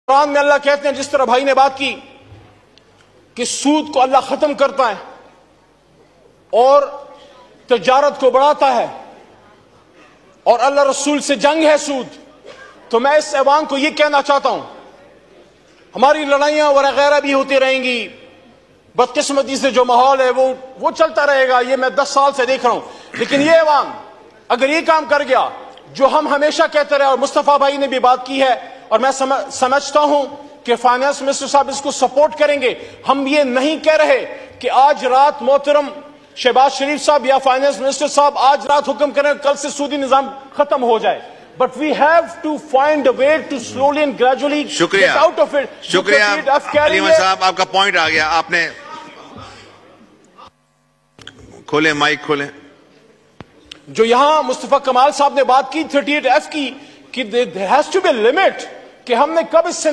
कुरान में अल्लाह कहते हैं, जिस तरह भाई ने बात की कि सूद को अल्लाह खत्म करता है और तिजारत को बढ़ाता है और अल्लाह रसूल से जंग है सूद, तो मैं इस ऐवान को यह कहना चाहता हूं, हमारी लड़ाइयां वगैरह भी होती रहेंगी, बदकिस्मती से जो माहौल है वो चलता रहेगा, ये मैं 10 साल से देख रहा हूं। लेकिन ये ऐवान अगर ये काम कर गया जो हम हमेशा कहते रहे, और मुस्तफा भाई ने भी बात की है और मैं समझता हूं कि फाइनेंस मिनिस्टर साहब इसको सपोर्ट करेंगे। हम ये नहीं कह रहे कि आज रात मोहतरम शहबाज शरीफ साहब या फाइनेंस मिनिस्टर साहब आज रात हुक्म करें कल से सूदी निजाम खत्म हो जाए, but we have to find a way to slowly and gradually get out of it. शुक्रिया अली अहमद साहब, आपका पॉइंट आ गया। आपने खोले माइक खोले। जो यहां मुस्तफा कमाल साहब ने बात की 38F की कि there has to be a limit, कि हमने कब इससे